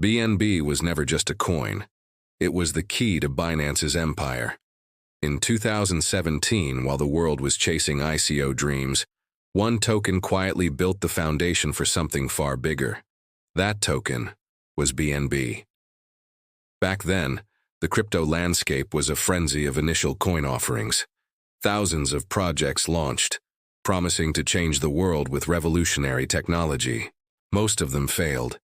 BNB was never just a coin. It was the key to Binance's empire. In 2017, while the world was chasing ICO dreams, one token quietly built the foundation for something far bigger. That token was BNB. Back then, the crypto landscape was a frenzy of initial coin offerings. Thousands of projects launched, promising to change the world with revolutionary technology. Most of them failed.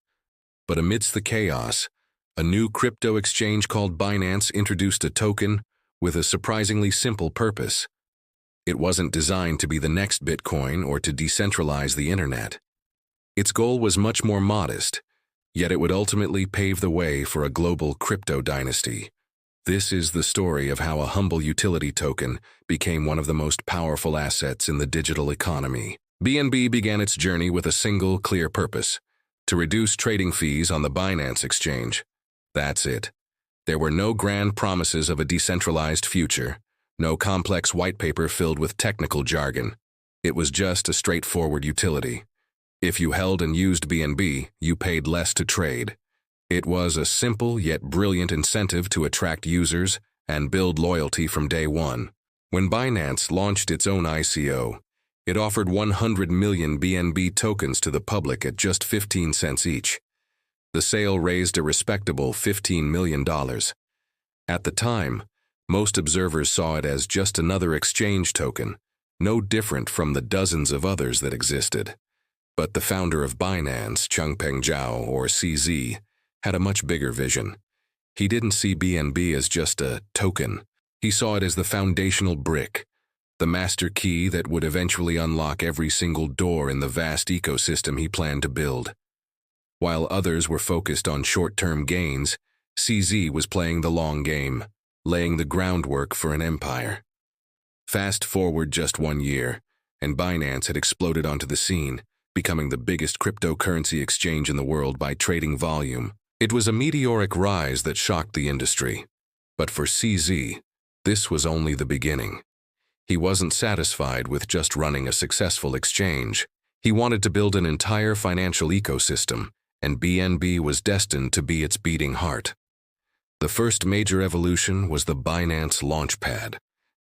But amidst the chaos, a new crypto exchange called Binance introduced a token with a surprisingly simple purpose. It wasn't designed to be the next Bitcoin or to decentralize the internet. Its goal was much more modest, yet it would ultimately pave the way for a global crypto dynasty. This is the story of how a humble utility token became one of the most powerful assets in the digital economy. BNB began its journey with a single, clear purpose: to reduce trading fees on the Binance exchange. That's it. There were no grand promises of a decentralized future, no complex white paper filled with technical jargon. It was just a straightforward utility. If you held and used BNB, you paid less to trade. It was a simple yet brilliant incentive to attract users and build loyalty from day one. When Binance launched its own ICO, it offered 100 million BNB tokens to the public at just 15 cents each. The sale raised a respectable $15 million. At the time, most observers saw it as just another exchange token, no different from the dozens of others that existed. But the founder of Binance, Changpeng Zhao, or CZ, had a much bigger vision. He didn't see BNB as just a token. He saw it as the foundational brick, the master key that would eventually unlock every single door in the vast ecosystem he planned to build. While others were focused on short-term gains, CZ was playing the long game, laying the groundwork for an empire. Fast forward just 1 year, and Binance had exploded onto the scene, becoming the biggest cryptocurrency exchange in the world by trading volume. It was a meteoric rise that shocked the industry. But for CZ, this was only the beginning. He wasn't satisfied with just running a successful exchange. He wanted to build an entire financial ecosystem, and BNB was destined to be its beating heart. The first major evolution was the Binance Launchpad.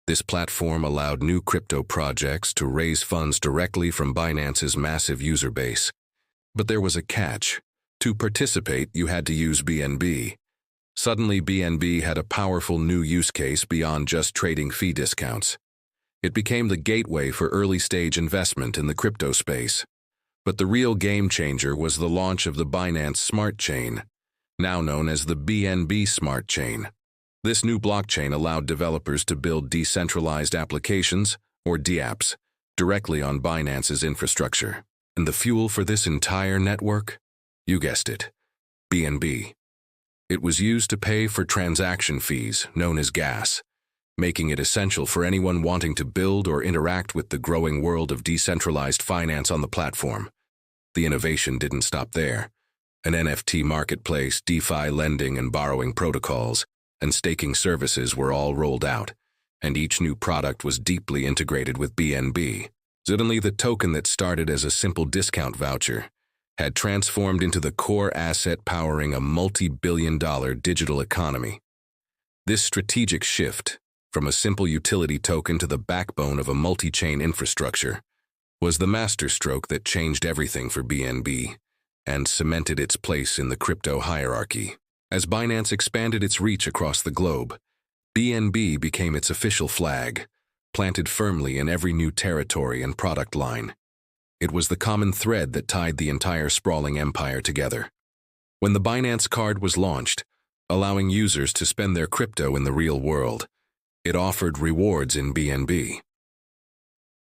This platform allowed new crypto projects to raise funds directly from Binance's massive user base. But there was a catch. To participate, you had to use BNB. Suddenly, BNB had a powerful new use case beyond just trading fee discounts. It became the gateway for early-stage investment in the crypto space. But the real game-changer was the launch of the Binance Smart Chain, now known as the BNB Smart Chain. This new blockchain allowed developers to build decentralized applications, or dApps, directly on Binance's infrastructure. And the fuel for this entire network? You guessed it, BNB. It was used to pay for transaction fees, known as gas, making it essential for anyone wanting to build or interact with the growing world of decentralized finance on the platform. The innovation didn't stop there. An NFT marketplace, DeFi lending and borrowing protocols, and staking services were all rolled out, and each new product was deeply integrated with BNB. Suddenly, the token that started as a simple discount voucher had transformed into the core asset powering a multi-billion-dollar digital economy. This strategic shift, from a simple utility token to the backbone of a multi-chain infrastructure, was the masterstroke that changed everything for BNB and cemented its place in the crypto hierarchy. As Binance expanded its reach across the globe, BNB became its official flag, planted firmly in every new territory and product line. It was the common thread that tied the entire sprawling empire together. When the Binance card was launched, allowing users to spend their crypto in the real world, it offered rewards in BNB.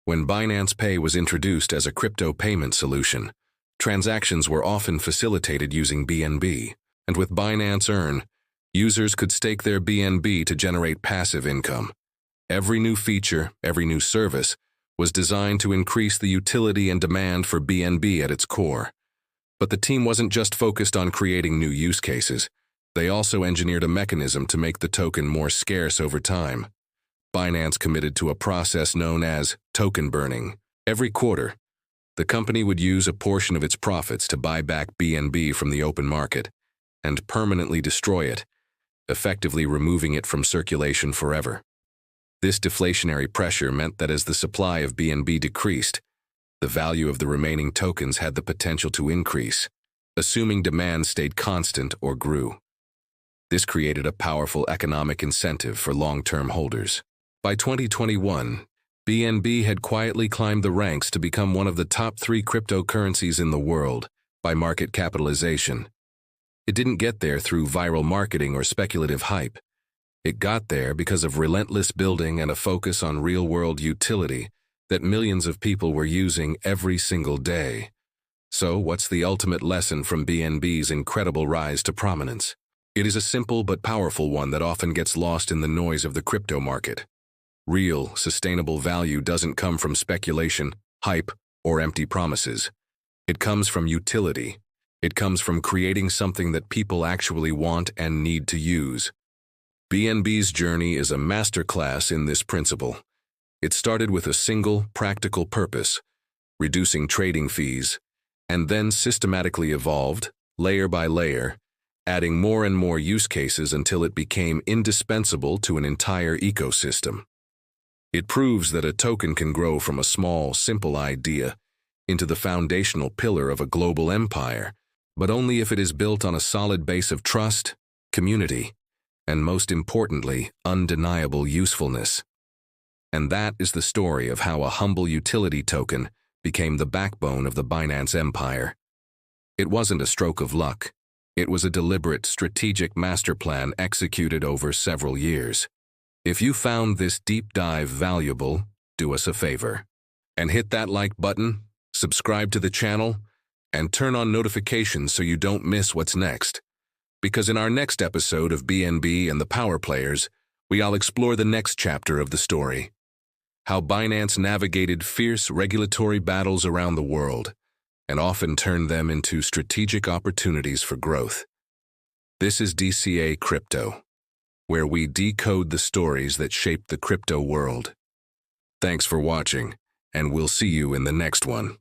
When Binance Pay was introduced as a crypto payment solution, transactions were often facilitated using BNB, and with Binance Earn, users could stake their BNB to generate passive income. Every new feature, every new service, was designed to increase the utility and demand for BNB at its core. But the team wasn't just focused on creating new use cases. They also engineered a mechanism to make the token more scarce over time. Binance committed to a process known as token burning. Every quarter, the company would use a portion of its profits to buy back BNB from the open market, and permanently destroy it, effectively removing it from circulation forever. This deflationary pressure meant that as the supply of BNB decreased, the value of the remaining tokens had the potential to increase, assuming demand stayed constant or grew. This created a powerful economic incentive for long-term holders. By 2021, BNB had quietly climbed the ranks to become one of the top 3 cryptocurrencies in the world by market capitalization. It didn't get there through viral marketing or speculative hype. It got there because of relentless building and a focus on real-world utility that millions of people were using every single day. So, what's the ultimate lesson from BNB's incredible rise to prominence? It is a simple but powerful one that often gets lost in the noise of the crypto market. Real, sustainable value doesn't come from speculation, hype, or empty promises. It comes from utility. It comes from creating something that people actually want and need to use. BNB's journey is a masterclass in this principle. It started with a single, practical purpose, reducing trading fees, and then systematically evolved, layer by layer, adding more and more use cases until it became indispensable to an entire ecosystem. It proves that a token can grow from a small, simple idea into the foundational pillar of a global empire, but only if it is built on a solid base of trust, community, and most importantly, undeniable usefulness. And that is the story of how a humble utility token became the backbone of the Binance empire. It wasn't a stroke of luck. It was a deliberate, strategic master plan executed over several years. If you found this deep dive valuable, do us a favor and hit that like button, subscribe to the channel, and turn on notifications so you don't miss what's next. Because in our next episode of BNB and the Power Players, we'll explore the next chapter of the story. How Binance navigated fierce regulatory battles around the world and often turned them into strategic opportunities for growth. This is DCA Crypto, where we decode the stories that shape the crypto world. Thanks for watching, and we'll see you in the next one.